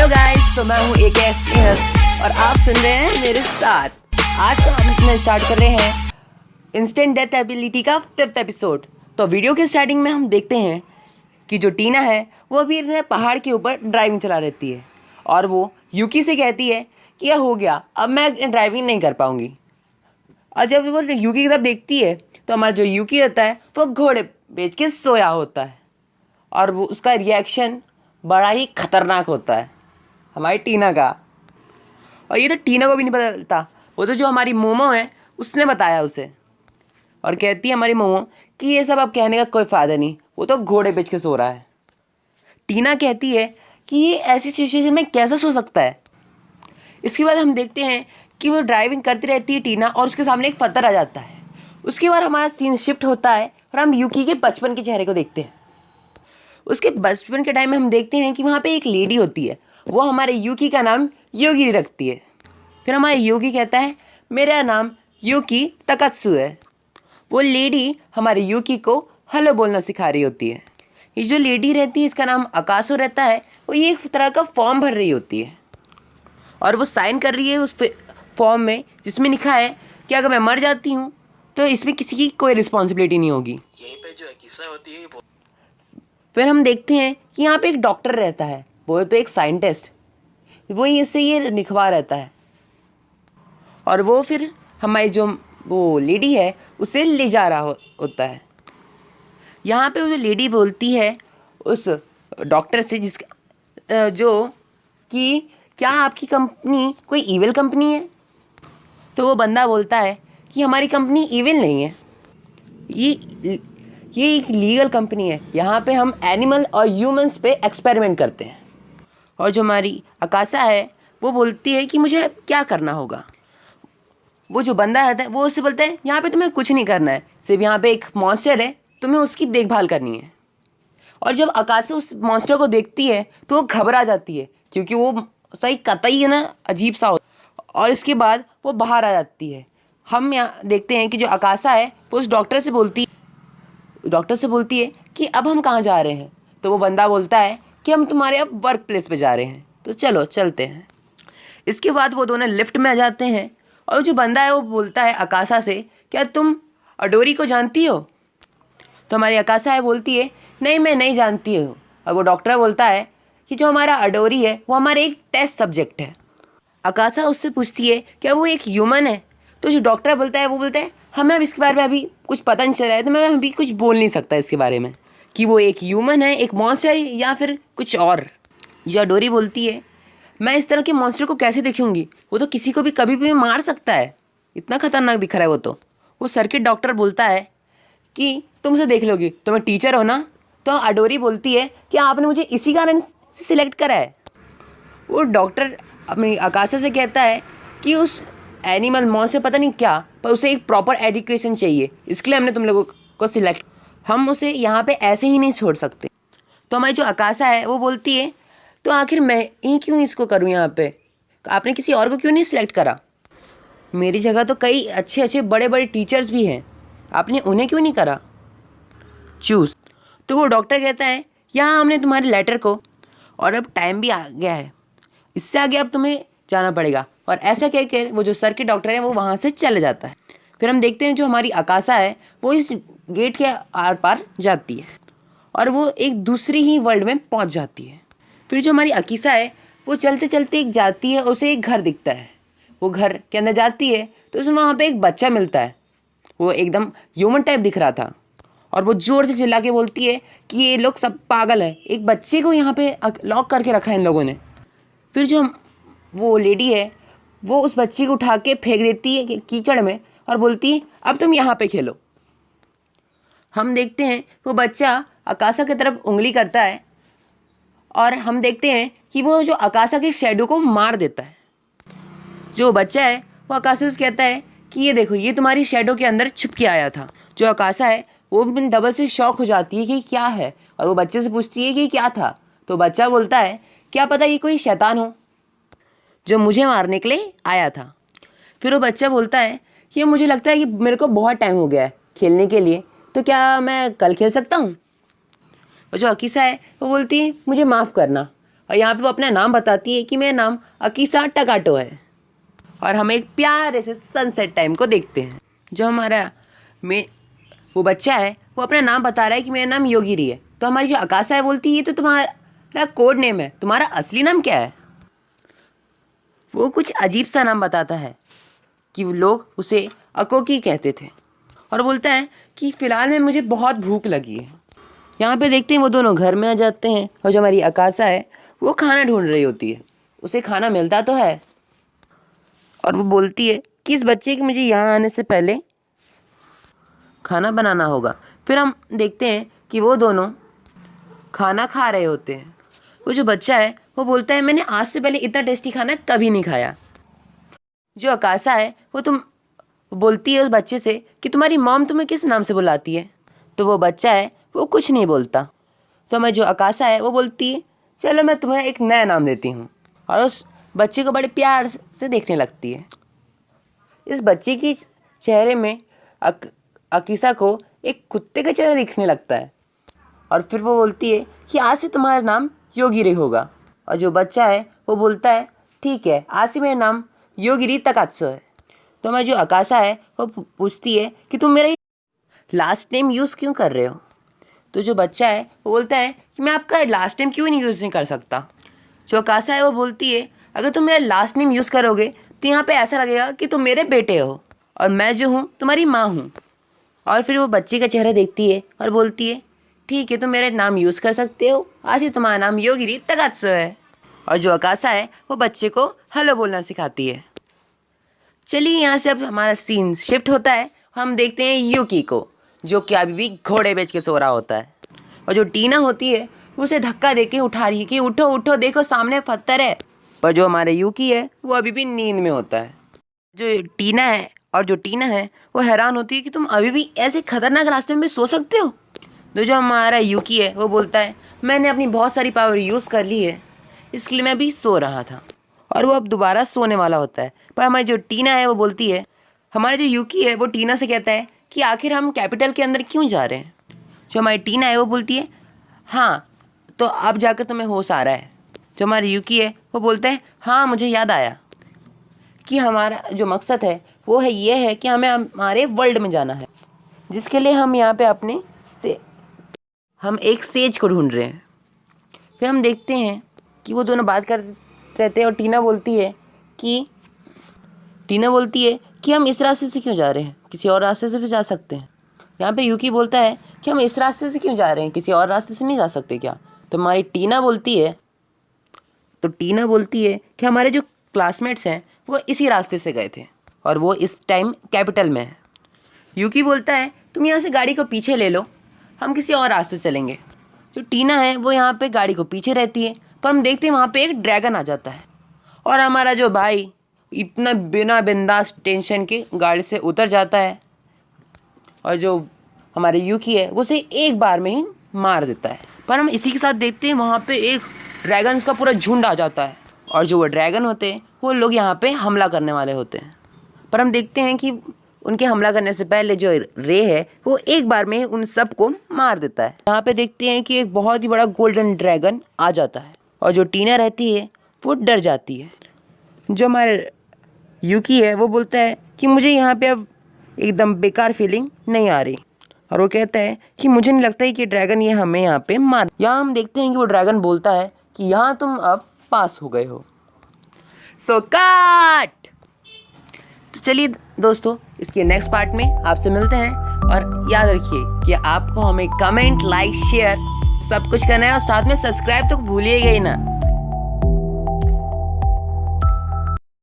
Hello guys, तो मैं हूँ एक स्नेहल और आप सुन रहे हैं मेरे साथ। आज हम स्टार्ट कर रहे हैं इंस्टेंट डेथ एबिलिटी का 5th एपिसोड। तो वीडियो के स्टार्टिंग में हम देखते हैं कि जो टीना है वो अभी पहाड़ के ऊपर ड्राइविंग चला रहती है और वो यूकी से कहती है कि यह हो गया, अब मैं ड्राइविंग नहीं कर पाऊँगी। और जब वो यूकी की तरफ देखती है तो हमारा जो यूकी होता है वो घोड़े बेच के सोया होता है और वो उसका रिएक्शन बड़ा ही खतरनाक होता है हमारी टीना का। और ये तो टीना को भी नहीं पता चलता, वो तो जो हमारी मोमो है उसने बताया उसे। और कहती है हमारी मोमो कि ये सब अब कहने का कोई फ़ायदा नहीं, वो तो घोड़े बेच के सो रहा है। टीना कहती है कि ये ऐसी सिचुएशन में कैसे सो सकता है। इसके बाद हम देखते हैं कि वो ड्राइविंग करती रहती है टीना और उसके सामने एक पत्थर आ जाता है। उसके बाद हमारा सीन शिफ्ट होता है और हम यूकी के बचपन के चेहरे को देखते हैं। उसके बचपन के टाइम में हम देखते हैं कि वहाँ पे एक लेडी होती है, वो हमारे यूकी का नाम योगी रखती है। फिर हमारा योगी कहता है मेरा नाम यूकी तकत्सु है। वो लेडी हमारे यूकी को हेलो बोलना सिखा रही होती है। ये जो लेडी रहती है इसका नाम अकासो रहता है। वो ये एक तरह का फॉर्म भर रही होती है और वो साइन कर रही है उस फॉर्म में जिसमें लिखा है कि अगर मैं मर जाती हूँ तो इसमें किसी की कोई रिस्पॉन्सिबिलिटी नहीं होगी। यहीं पे जो किस्सा होती है फिर हम देखते हैं कि यहाँ पे एक डॉक्टर रहता है, वो तो एक साइंटिस्ट, वो इससे ये लिखवा रहता है और वो फिर हमारी जो वो लेडी है उसे ले जा रहा होता है। यहाँ पे वो लेडी बोलती है उस डॉक्टर से जिसका जो कि क्या आपकी कंपनी कोई ईविल कंपनी है। तो वो बंदा बोलता है कि हमारी कंपनी ईविल नहीं है, ये एक लीगल कंपनी है, यहाँ पे हम एनिमल और ह्यूमंस पे एक्सपेरिमेंट करते हैं। और जो हमारी अकाशा है वो बोलती है कि मुझे क्या करना होगा। वो जो बंदा आता है वो उससे बोलता है यहाँ पे तुम्हें कुछ नहीं करना है, सिर्फ यहाँ पे एक मॉन्स्टर है, तुम्हें उसकी देखभाल करनी है। और जब आकाशा उस मॉन्स्टर को देखती है तो वो घबरा जाती है क्योंकि वो सही कतई है ना अजीब सा होता। और इसके बाद वो बाहर आ जाती है। हम यहाँ देखते हैं कि जो आकाशा है वो उस डॉक्टर से बोलती है कि अब हम कहाँ जा रहे हैं। तो वो बंदा बोलता है कि हम तुम्हारे अब वर्क प्लेस पे जा रहे हैं, तो चलो चलते हैं। इसके बाद वो दोनों लिफ्ट में आ जाते हैं और जो बंदा है वो बोलता है आकाशा से क्या तुम अडोरी को जानती हो। तो हमारी आकाशा है बोलती है नहीं मैं नहीं जानती हूँ। और वो डॉक्टर बोलता है कि जो हमारा अडोरी है वो हमारा एक टेस्ट सब्जेक्ट है। आकाशा उससे पूछती है क्या वो एक ह्यूमन है। तो जो डॉक्टर बोलता है वो बोलता है हमें अब इसके बारे में अभी कुछ पता नहीं चल रहा है, तो मैं अभी कुछ बोल नहीं सकता इसके बारे में कि वो एक ह्यूमन है, एक मॉन्स्टर है या फिर कुछ और। जो अडोरी बोलती है मैं इस तरह के मॉन्स्टर को कैसे देखूंगी, वो तो किसी को भी कभी भी मार सकता है, इतना खतरनाक दिख रहा है वो तो। वो सर्किट डॉक्टर बोलता है कि तुम उसे देख लोगी, तुम्हें टीचर हो ना। तो अडोरी बोलती है कि आपने मुझे इसी कारण से सिलेक्ट करा है। वो डॉक्टर अपनी आकाशा से कहता है कि उस एनिमल मॉन्स्टर पता नहीं क्या, पर उसे एक प्रॉपर एजुकेशन चाहिए, इसके लिए हमने तुम लोगों को सिलेक्ट, हम उसे यहाँ पे ऐसे ही नहीं छोड़ सकते। तो हमारी जो आकाशा है वो बोलती है तो आखिर मैं ही क्यों इसको करूँ यहाँ पे, आपने किसी और को क्यों नहीं सिलेक्ट करा, मेरी जगह तो कई अच्छे अच्छे बड़े बड़े टीचर्स भी हैं, आपने उन्हें क्यों नहीं करा चूज़। तो वो डॉक्टर कहता है यहाँ हमने तुम्हारे लेटर को, और अब टाइम भी आ गया है, इससे आगे अब तुम्हें जाना पड़ेगा। और ऐसा कहकर वो जो सर्किट डॉक्टर है वो वहाँ से चले जाता है। फिर हम देखते हैं जो हमारी आकाशा है वो इस गेट के आर पार जाती है और वो एक दूसरी ही वर्ल्ड में पहुँच जाती है। फिर जो हमारी अकीसा है वो चलते चलते एक जाती है, उसे एक घर दिखता है। वो घर के अंदर जाती है तो उसे वहाँ पे एक बच्चा मिलता है, वो एकदम ह्यूमन टाइप दिख रहा था। और वो ज़ोर से चिल्ला के बोलती है कि ये लोग सब पागल है, एक बच्चे को यहाँ पे लॉक करके रखा है इन लोगों ने। फिर जो वो लेडी है वो उस बच्ची को उठा के फेंक देती है कीचड़ में और बोलती है अब तुम यहाँ पे खेलो। हम देखते हैं वो बच्चा आकाशा की तरफ उंगली करता है और हम देखते हैं कि वो जो आकाशा के शैडो को मार देता है। जो बच्चा है वो आकाशा से कहता है कि ये देखो ये तुम्हारी शैडो के अंदर छुप के आया था। जो आकाशा है वो भी डबल से शॉक हो जाती है कि क्या है, और वो बच्चे से पूछती है कि क्या था। तो बच्चा बोलता है क्या पता ये कोई शैतान हो जो मुझे मारने के लिए आया था। फिर वो बच्चा बोलता है कि मुझे लगता है कि मेरे को बहुत टाइम हो गया है खेलने के लिए, तो क्या मैं कल खेल सकता हूँ। और जो अकीसा है वो बोलती है मुझे माफ़ करना, और यहाँ पे वो अपना नाम बताती है कि मेरा नाम अकीसा टकाटो है। और हम एक प्यारे से सनसेट टाइम को देखते हैं। जो हमारा वो बच्चा है वो अपना नाम बता रहा है कि मेरा नाम योगिरी है। तो हमारी जो अकासा है बोलती है ये तो तुम्हारा कोड नेम है, तुम्हारा असली नाम क्या है? वो कुछ अजीब सा नाम बताता है कि लोग उसे अकोकी कहते थे। और बोलता है कि फ़िलहाल में मुझे बहुत भूख लगी है। यहाँ पे देखते हैं वो दोनों घर में आ जाते हैं और जो हमारी अकासा है वो खाना ढूंढ रही होती है। उसे खाना मिलता तो है और वो बोलती है कि इस बच्चे के मुझे यहाँ आने से पहले खाना बनाना होगा। फिर हम देखते हैं कि वो दोनों खाना खा रहे होते हैं। वो जो बच्चा है वो बोलता है मैंने आज से पहले इतना टेस्टी खाना कभी नहीं खाया। जो अकासा है वो बोलती है उस बच्चे से कि तुम्हारी मॉम तुम्हें किस नाम से बुलाती है? तो वो बच्चा है वो कुछ नहीं बोलता। तो मैं जो अकासा है वो बोलती है चलो मैं तुम्हें एक नया नाम देती हूँ, और उस बच्चे को बड़े प्यार से देखने लगती है। इस बच्चे के चेहरे में अकीसा को एक कुत्ते का चेहरा दिखने लगता है और फिर वो बोलती है कि आज से तुम्हारा नाम योगिरी होगा। और जो बच्चा है वो बोलता है ठीक है, आज से मेरा नाम योगिरी तकात्सो है। तो मैं जो अकासा है वो पूछती है कि तुम मेरा लास्ट नेम यूज़ क्यों कर रहे हो? तो जो बच्चा है वो बोलता है कि मैं आपका लास्ट नेम क्यों नहीं यूज़ नहीं कर सकता। जो अकासा है वो बोलती है अगर तुम मेरा लास्ट नेम यूज़ करोगे तो यहाँ पे ऐसा लगेगा कि तुम मेरे बेटे हो और मैं जो हूँ तुम्हारी माँ हूँ। और फिर वो बच्चे का चेहरा देखती है और बोलती है ठीक है, तुम मेरा नाम यूज़ कर सकते हो, आज ही तुम्हारा नाम योगिरी तकात्सो है। और जो अकासा है वो बच्चे को हेलो बोलना सिखाती है। चलिए यहाँ से अब हमारा सीन शिफ्ट होता है। हम देखते हैं यूकी को जो कि अभी भी घोड़े बेच के सो रहा होता है। और जो टीना होती है वो उसे धक्का देके उठा रही है कि उठो उठो, देखो सामने पत्थर है। पर जो हमारे यूकी है वो अभी भी नींद में होता है। जो टीना है वो हैरान होती है कि तुम अभी भी ऐसे खतरनाक रास्ते में सो सकते हो। तो जो हमारा यूकी है वो बोलता है मैंने अपनी बहुत सारी पावर यूज़ कर ली है, इसलिए मैं भी सो रहा था। और वो अब दोबारा सोने वाला होता है। पर हमारी जो टीना है वो बोलती है, हमारा जो यूकी है वो टीना से कहता है कि आखिर हम कैपिटल के अंदर क्यों जा रहे हैं? जो हमारी टीना है वो बोलती है हाँ, तो अब जाकर तुम्हें होश आ रहा है। जो हमारी यूकी है वो बोलता है हाँ, मुझे याद आया कि हमारा जो मकसद है वो है ये है कि हमें हमारे वर्ल्ड में जाना है, जिसके लिए हम यहाँ पे हम एक सेज को ढूंढ रहे हैं। फिर हम देखते हैं कि वो दोनों बात करते रहते हैं और टीना बोलती है कि हम इस रास्ते से क्यों जा रहे हैं, किसी और रास्ते से भी जा सकते हैं। यहाँ पे यूकी बोलता है कि हम इस रास्ते से क्यों जा रहे हैं, किसी और रास्ते से नहीं जा सकते क्या? तो हमारी टीना बोलती है कि हमारे जो क्लासमेट्स हैं वो इसी रास्ते से गए थे और वो इस टाइम कैपिटल में है। यूकी बोलता है तुम यहाँ से गाड़ी को पीछे ले लो, हम किसी और रास्ते चलेंगे। जो टीना है वो यहाँ पे गाड़ी को पीछे रहती है, पर हम देखते हैं वहाँ पे एक ड्रैगन आ जाता है और हमारा जो भाई इतना बिना बिंदास टेंशन के गाड़ी से उतर जाता है और जो हमारे यूकी है वो उसे एक बार में ही मार देता है। पर हम इसी के साथ देखते हैं वहाँ पे एक ड्रैगन्स का पूरा झुंड आ जाता है और जो वो ड्रैगन होते हैं वो लोग यहाँ पे हमला करने वाले होते हैं। पर हम देखते हैं कि उनके हमला करने से पहले जो रे है वो एक बार में उन सबको मार देता है। यहाँ पे देखते हैं कि एक बहुत ही बड़ा गोल्डन ड्रैगन आ जाता है और जो टीना रहती है वो डर जाती है। जो हमारे यूकी है वो बोलता है कि मुझे यहाँ पे अब एकदम बेकार फीलिंग नहीं आ रही, और वो कहता है कि मुझे नहीं लगता है कि ड्रैगन ये हमें यहाँ पे मार। यहाँ हम देखते हैं कि वो ड्रैगन बोलता है कि यहाँ तुम अब पास हो गए हो, सो काट। तो चलिए दोस्तों, इसके नेक्स्ट पार्ट में आपसे मिलते हैं और याद रखिए कि आपको हमें कमेंट, लाइक, शेयर सब कुछ करना है और साथ में सब्सक्राइब तो भूलिएगा ही ना।